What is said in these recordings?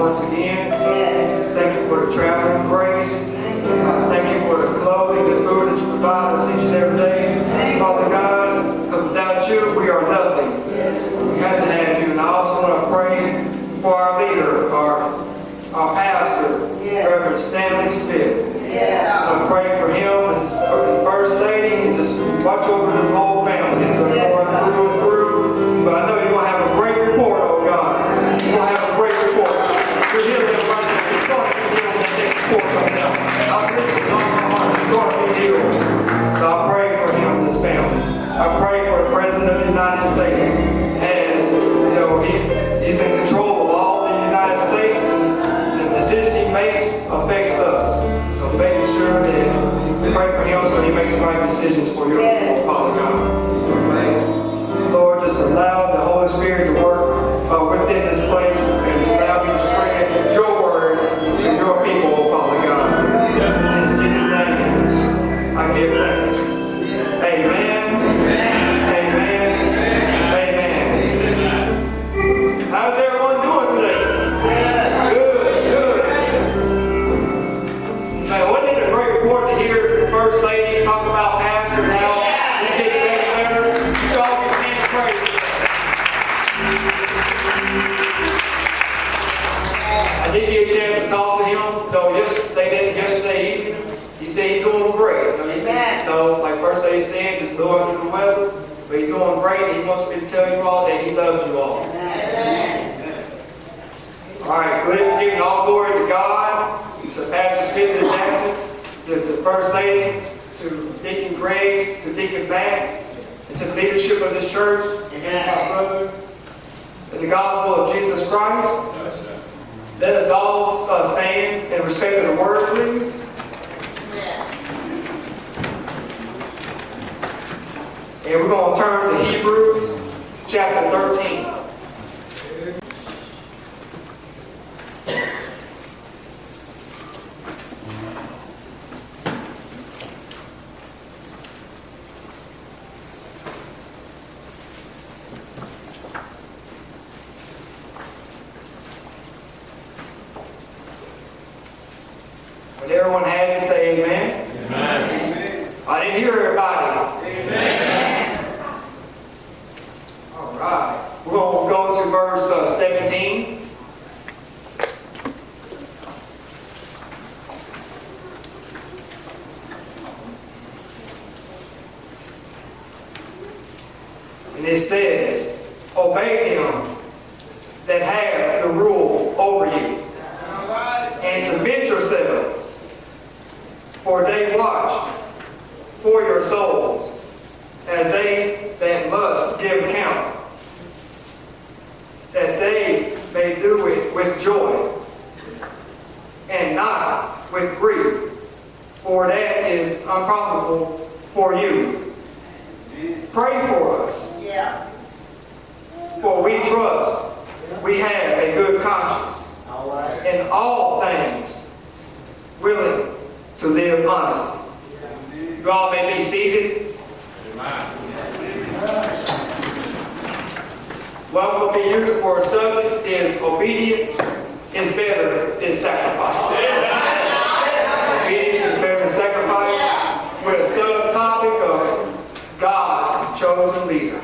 once again. Thank you for the traveling grace. Thank you for the clothing, the food that you provide us each and every day. Father God, because without you, we are nothing. We had to have you. And I also want to pray for our leader, our pastor, Reverend Stanley Smith. I'm praying for him and the First Lady, and just watch over the whole family as they're going through and through. But I know you're going to have a great report, oh God. You're going to have a great report. You're healing them right now. You're going to be healed when this report comes out. I believe with all my heart, it's going to be healed. So I pray for him and his family. I pray for the President of the United States. As you know, he's in control of all the United States, and the decisions he makes affects us. So making sure that we pray for him so he makes the right decisions for your people, Father God. Lord, just allow the Holy Spirit to work within this place and allow me to spread your word to your people, Father God. In Jesus' name, I give thanks. Amen. Amen. Amen. How's everyone doing today? Good. Man, wasn't it a great report to hear the First Lady talk about Pastor and how he's getting better and better? You should all give him a praise. I did get a chance to talk to him, though yesterday evening. He said he's doing great. He's just, like First Lady said, just low under the weather, but he's doing great, and he wants me to tell you all that he loves you all. All right, giving all glory to God, to Pastor Smith in his absence, to First Lady, to Deacon Grace, to Deacon Matt, and to the leadership of this church, and my brother, in the gospel of Jesus Christ. Let us all stand in respect of the word, please. And we're going to turn to Hebrews chapter 13. When everyone has it, say amen. Amen. I didn't hear everybody. Amen. All right. We're going to go to verse 17. And it says, obey them that have the rule over you, and submit yourselves, for they watch for your souls, as they that must give account, that they may do it with joy, and not with grief, for that is unprofitable for you. Pray for us, for we trust we have a good conscience, in all things willing to live honestly. You all may be seated. What will be used for a subject is obedience is better than sacrifice. Obedience is better than sacrifice, with a subtopic of God's chosen leader.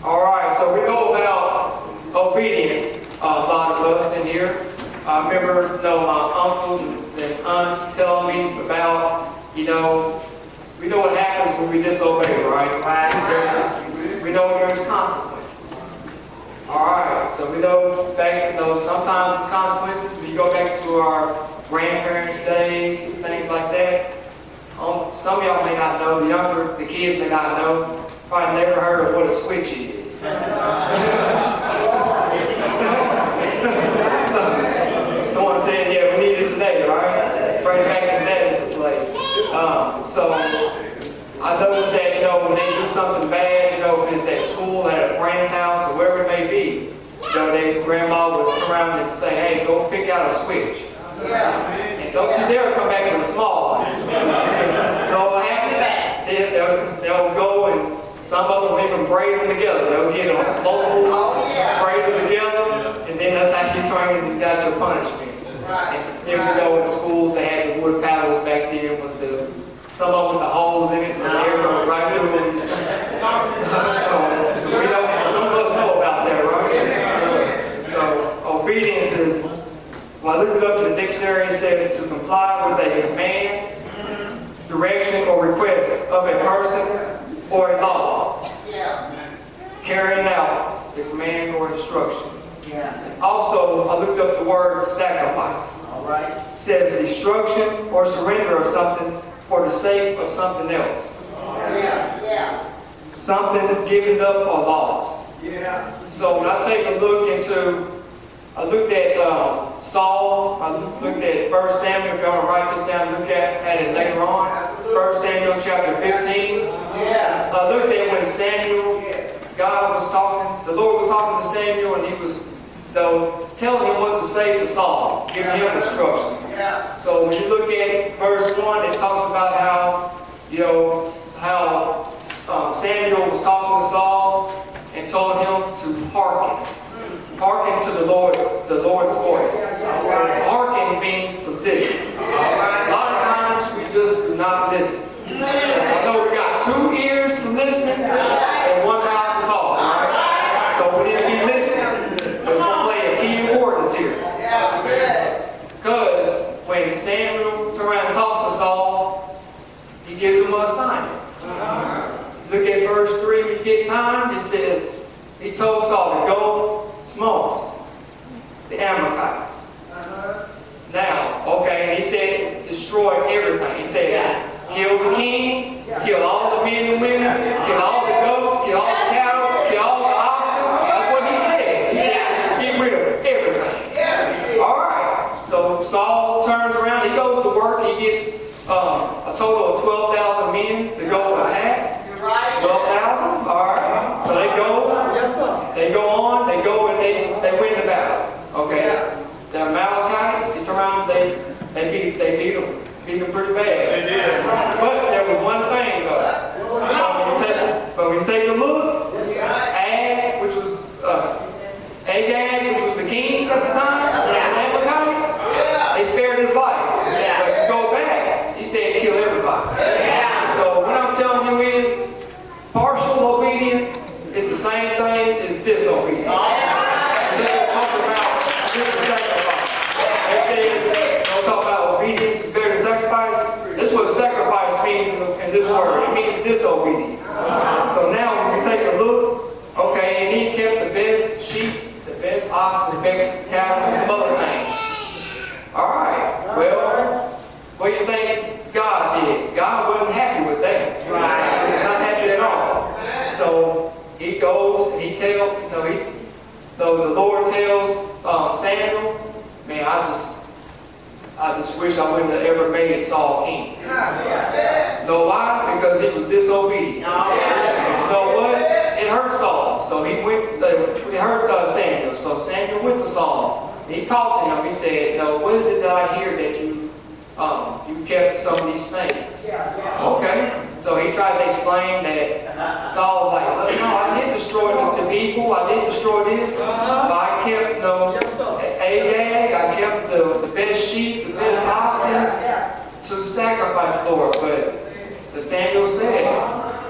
Alright, so we know about obedience, a lot of us in here. I remember my uncles and aunts telling me about, we know what happens when we disobey, right? We know there's consequences. Alright, so we know sometimes there's consequences. When you go back to our grandparents' days and things like that, some of y'all may not know, the kids may not know, probably never heard of what a switch is. Someone said, yeah, we need it today, right? Bring back the that into place. So I noticed that, when they do something bad, if it's at school, at a friend's house, or wherever it may be, grandma would come around and say, hey, go pick out a switch. And don't you dare come back with a small one. Because what happens? They'll go and some of them even braid them together. They'll get them local, braid them together, When I looked it up in the dictionary, it says to comply with a command, direction, or request of a person or a law. Carrying out the command or instruction. Also, I looked up the word sacrifice. It says destruction or surrender of something for the sake of something else. Something given up or lost. So when I take a look into, I looked at Saul, I looked at 1 Samuel, if you want to write this down, look at it later on. 1 Samuel chapter 15. I looked at when Samuel, God was talking, the Lord was talking to Samuel, and he was telling him what to say to Saul, giving him instructions. So when you look at verse 1, it talks about how Samuel was talking to Saul and told him to hearken to the Lord's voice. So hearken means to listen. A lot of times we just do not listen. I know we got 2 ears to listen and 1 mouth to talk. Right? So we need to be listening. Let's play a key importance here. Because when Samuel turns around and talks to Saul, he gives him an assignment. Look at verse 3 when you get time. It says, he told Saul to go smote the Amalekites. Now, okay, he said destroy everything. He said kill the king, kill all the men and women, kill all the goats, kill all the cattle, kill all the oxen. That's what he said. He said get rid of everything. Alright, so Saul turns around, he goes to work, he gets a total of 12,000 men to go attack. 12,000? Alright. So they go on, they go and they win the battle. Okay. The Amalekites, they turn around, they beat them pretty bad. They did. But there was one thing though. But when you take a look, Agag, which was the king at the time, the Amalekites, they spared his life. But if you go back, he said kill everybody. So what I'm telling you is, partial obedience is the same thing as disobedience. They talk about sacrifice. They say, don't talk about obedience is better than sacrifice. This is what sacrifice means in this word. It means disobedience. So now when we take a look, okay, and he kept the best sheep, the best oxen, the best cattle, and some other things. Alright, well, what do you think God did? God wasn't happy with that. He was not happy at all. So he goes and he tells, the Lord tells Samuel, man, I just wish I wouldn't have ever made Saul king. Know why? Because he was disobedient. You know what? It hurt Saul. So he went. It hurt Samuel. So Samuel went to Saul. And he talked to him. He said, what is it that I hear that you kept some of these things? Okay. So he tries to explain that Saul was like, no, I didn't destroy the people. I didn't destroy this. But I kept, Agag. I kept the best sheep, the best oxen to sacrifice the Lord. But Samuel said,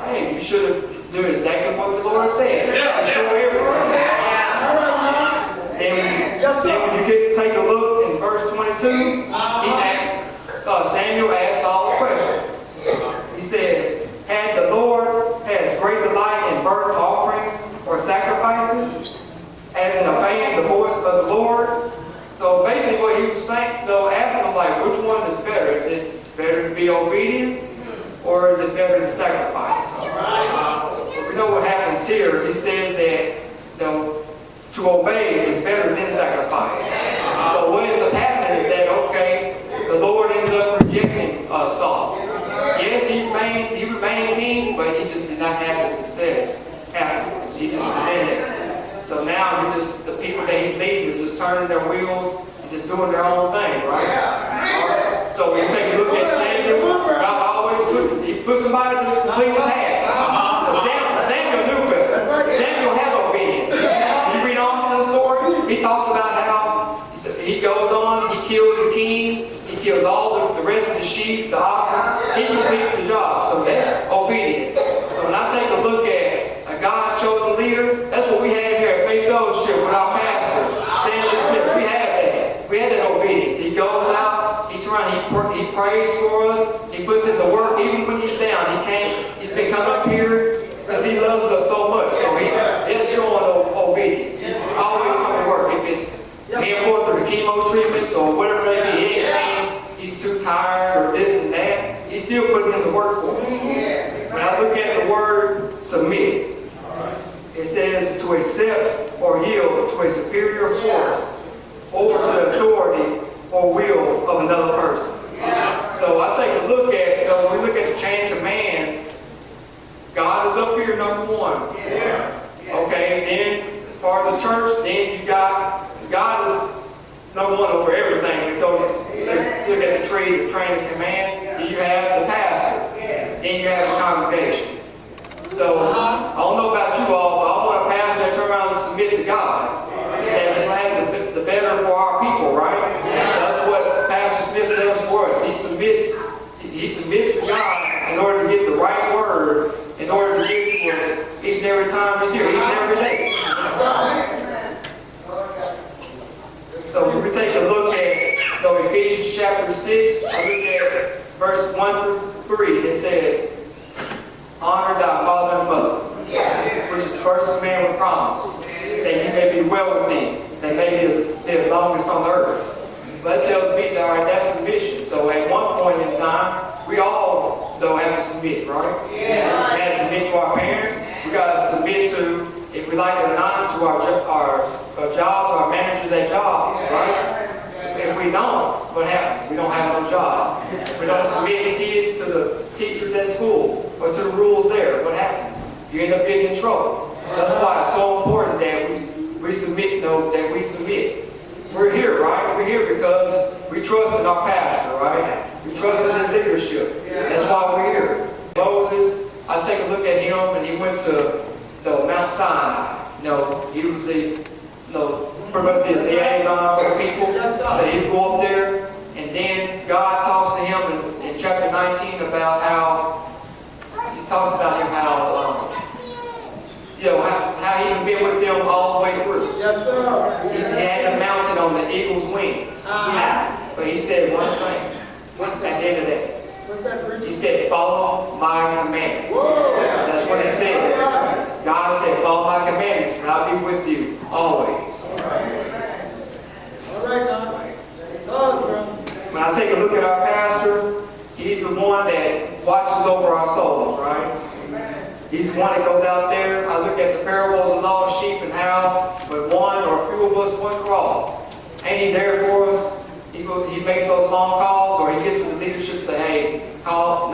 hey, you should have done exactly what the Lord said. Destroy everything. Then when you take a look in verse 22, Samuel asked Saul a question. He says, had the Lord has great delight in burnt offerings or sacrifices, as in obeying the voice of the Lord? So basically what he was saying, asking him, like, which one is better? Is it better to be obedient, or is it better to sacrifice? We know what happens here. He says that to obey is better than sacrifice. So what ends up happening is that, okay, the Lord ends up rejecting Saul. Yes, he remained king, but he just did not have the success afterwards. He just was in there. So now the people that he's leading is just turning their wheels and just doing their own thing, right? So when you take a look at Samuel, God always puts somebody to complete the task. Samuel knew better. Samuel had obedience. You read on to the story, he talks about how he goes on, he kills the king, he kills all the rest of the sheep, the oxen. He completes the job. So that's obedience. So when I take a look at a God's chosen leader, that's what we have here at Faith Fellowship with our pastor, Stanley. We had that obedience. gets him going through the chemo treatments or whatever it may be, he ain't saying he's too tired or this and that. He's still putting in the work for us. When I look at the word submit, it says to accept or yield to a superior force or to authority or will of another person. So I take a look at, when we look at the chain of command, God is up here, number one. Okay, then as far as the church, then you got, God is number one over everything. Because look at the tree, the chain of command, then you have the pastor, then you have the congregation. So I don't know about you all, but I want a pastor to turn around and submit to God. And has the better for our people, right? So that's what Pastor Smith does for us. He submits to God in order to get the right word, in order to give to us each and every time he's here, each and every day. So when we take a look at Ephesians chapter 6, I look at verse 1 through 3, it says, honor thy father and mother, which is the first commandment with promise, that you may be well with thee, that may live longest on the earth. But it tells me that that's submission. So at one point in time, we all don't have to submit, right? We have to submit to our parents. We got to submit to, if we like it or not, to our jobs, our managers at jobs, right? If we don't, what happens? We don't have no job. If we don't submit the kids to the teachers at school or to the rules there, what happens? You end up getting in trouble. So that's why it's so important that we submit, that we submit. We're here, right? We're here because we trust in our pastor, right? We trust in his leadership. That's why we're here. Moses, I take a look at him, and he went to Mount Sinai. He was the pretty much the liaison for the people. So he'd go up there, and then God talks to him in chapter 19 about how he talks about him how he been with them all the way through. Yes, sir. He had them mounted on the eagle's wings. But he said one thing at the end of that. What's that? He said, follow my commandments. That's what he said. God said, follow my commandments, and I'll be with you always. All right, God. When I take a look at our pastor, he's the one that watches over our souls, right? He's the one that goes out there. I look at the parable of the lost sheep and how, but one or a few of us went wrong. Ain't he there for us? He makes those phone calls, or he gets with the leadership and say, hey, call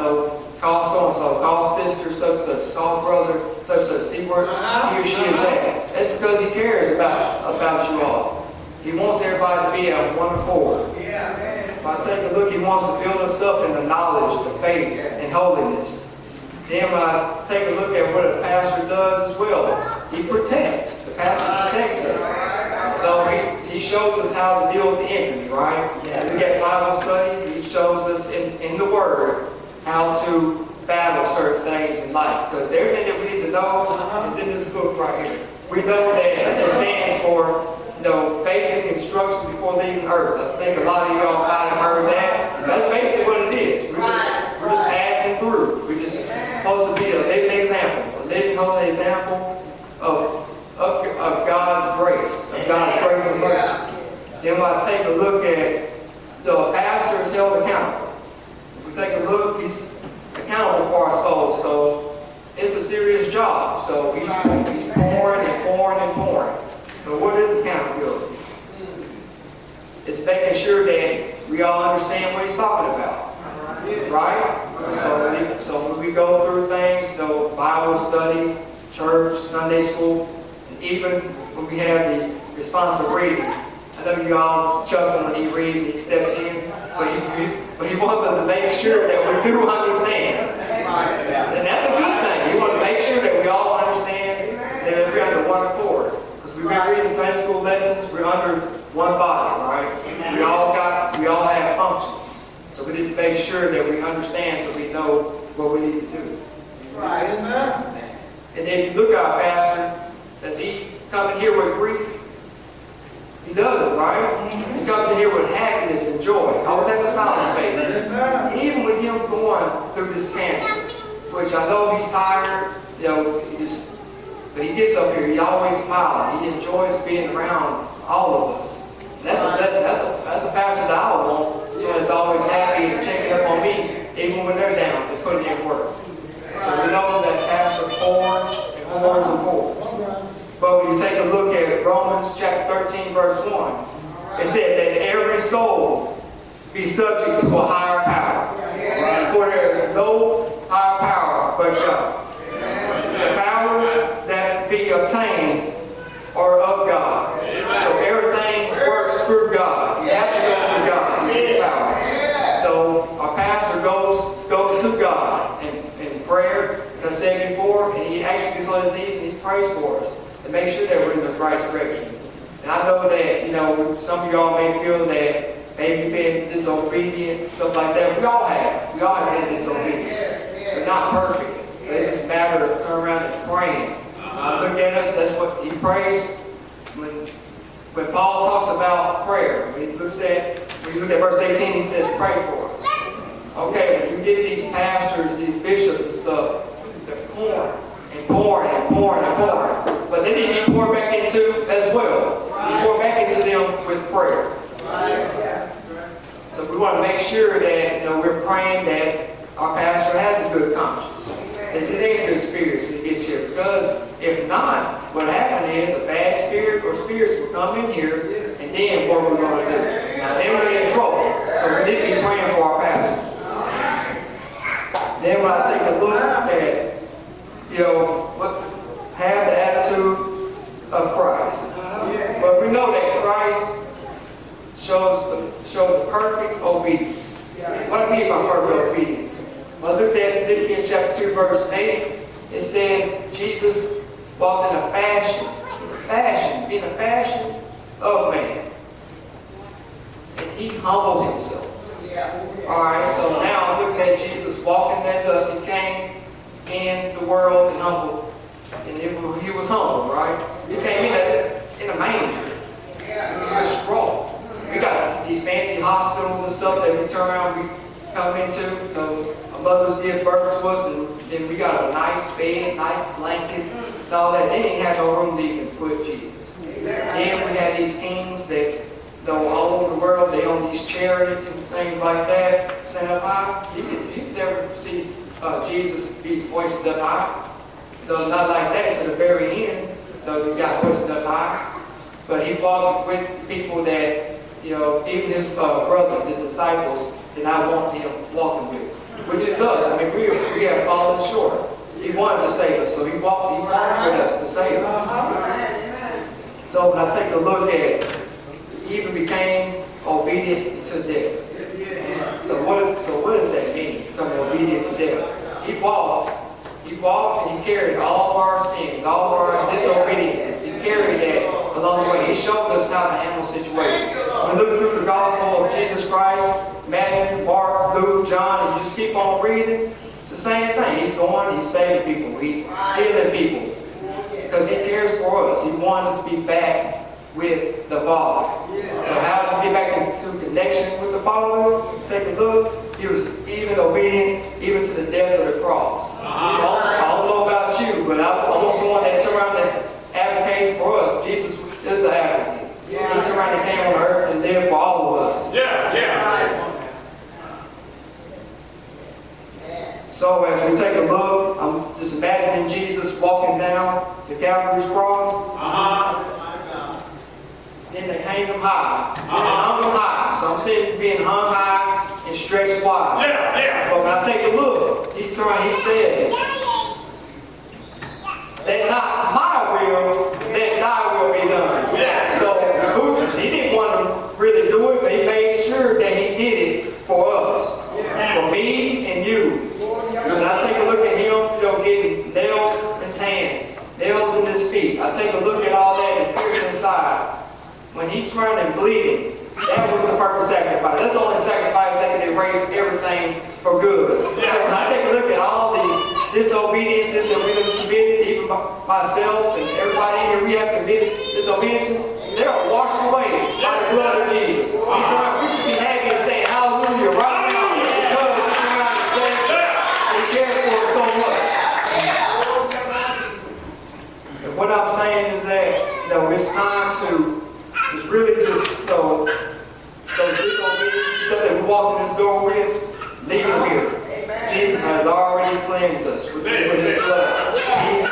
so-and-so, call sister such-such, call brother such-such, see where he or she is at. That's because he cares about you all. He wants everybody to be on one accord. If I take a look, he wants to build us up in the knowledge, the faith, and holiness. Then when I take a look at what a pastor does as well, he protects. The pastor protects us. So he shows us how to deal with the enemy, right? We get Bible study, he shows us in the Word how to battle certain things in life. Because everything that we need to know is in this book right here. We know that it stands for basic instruction before leaving Earth. I think a lot of y'all might have heard that. That's basically what it is. We're just passing through. We're just supposed to be a living example, a living holy example of God's grace, and mercy. Then when I take a look at the pastor is held accountable. If we take a look, he's accountable for our souls. So it's a serious job. So he's pouring and pouring and pouring. So what is accountability? It's making sure that we all understand what he's talking about. Right? So when we go through things, Bible study, church, Sunday school, and even when we have the responsive reading. I know you all chuckle when he reads and he steps in, but he wants us to make sure that we do understand. And that's a good thing. He wants to make sure that we all understand that we're under one accord. Because we've been reading Sunday school lessons, we're under one body, right? We all have functions. So we need to make sure that we understand so we know what we need to do. Right. And if you look at our pastor, does he come in here with grief? He doesn't, right? He comes in here with happiness and joy. Always have a smile on his face. Even with him going through this cancer, which I know he's tired, but he gets up here, he always smiles. He enjoys being around all of us. And that's a blessing. That's a pastor that I would want. So it's always happy and checking up on me, even when they're down and putting in work. So we know that pastor pours and pours and pours. But when you take a look at Romans chapter 13, verse 1, it said that every soul be subject to a higher power. For there is no higher power but God. The powers that be obtained are of God. So everything works through God. You have to go through God. You need power. So our pastor goes to God in prayer, as I said before, and he actually gets on his knees and he prays for us to make sure that we're in the right direction. And I know that, some of y'all may feel that maybe being disobedient, stuff like that. We all have. We all have been disobedient. We're not perfect. But it's just a matter of turning around and praying. Look at us. That's what he prays. When Paul talks about prayer, when you look at verse 18, he says, pray for us. Okay, when you get these pastors, these bishops and stuff, they're pouring and pouring and pouring and pouring. But they need to be poured back into as well. You pour back into them with prayer. So we want to make sure that we're praying that our pastor has a good conscience. That he's in good spirits when he gets here. Because if not, what happens is a bad spirit or spirits will come in here, and then what we're going to do? Now then we're in trouble. So we need to be praying for our pastor. Then when I take a look at, have the attitude of Christ. But we know that Christ shows the perfect obedience. What do I mean by perfect obedience? Well, look at Philippians chapter 2, verse 8. It says Jesus walked in a being a fashion of man. And he humbled himself. Alright, so now I'm looking at Jesus walking as us. He came in the world and humbled. And he was humble, right? He came in a manger. He was strong. We got these fancy hospitals and stuff that we turn around, we come into. Our mothers give birth to us, and then we got a nice bed, nice blankets, and all that. They didn't have no room to even put Jesus. Then we had these kings that's all over the world. They own these chariots and things like that, sent up high. You never see Jesus be hoisted up high. No, not like that to the very end. Though he got hoisted up high. But he walked with people that, even his brother, the disciples, did not want him walking with, which is us. I mean, we have fallen short. He wanted to save us, so he walked with us to save us. So when I take a look at, he even became obedient to death. So what does that mean, becoming obedient to death? He walked and he carried all of our sins, all of our disobediences. He carried that along the way. He showed us how to handle situations. When we look through the gospel of Jesus Christ, Matthew, Mark, Luke, John, and you just keep on reading, it's the same thing. He's going, he's saving people, he's healing people. It's because he cares for us. He wants us to be back with the Father. So how do we get back into connection with the Father? Take a look. He was even obedient, even to the death of the cross. So I don't know about you, but I want someone that turned around that's advocating for us. Jesus is an advocate. He turned around and came on earth and lived for all of us. So as we take a look, I'm just imagining Jesus walking down to Calvary's cross. Then they hang him high. They hung him high. So I'm seeing him being hung high and stretched wide. But when I take a look, he said, that not my will, that thy will be done. So he didn't want to really do it, but he made sure that he did it for us. For me and you. When I take a look at him, getting nails in his hands, nails in his feet. I take a look at all that and piercing his side. When he's surrounded and bleeding, that was the perfect sacrifice. That's the only sacrifice that can erase everything for good. So when I take a look at all the disobediences that we have committed, even myself and everybody in here, we have committed disobediences, they are washed away by the blood of Jesus. We should be happy and say hallelujah right now because he came out and said he cares for us so much. And what I'm saying is that it's time to just really just, those big old meetings that we walk in this door with, leave them here. Jesus has already cleansed us with His blood.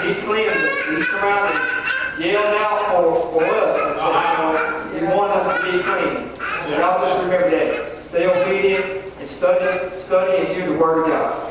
He cleansed us. He's come out and yelled out for us and said, He wants us to be clean. So y'all just remember that. Stay obedient and study and hear the Word of God.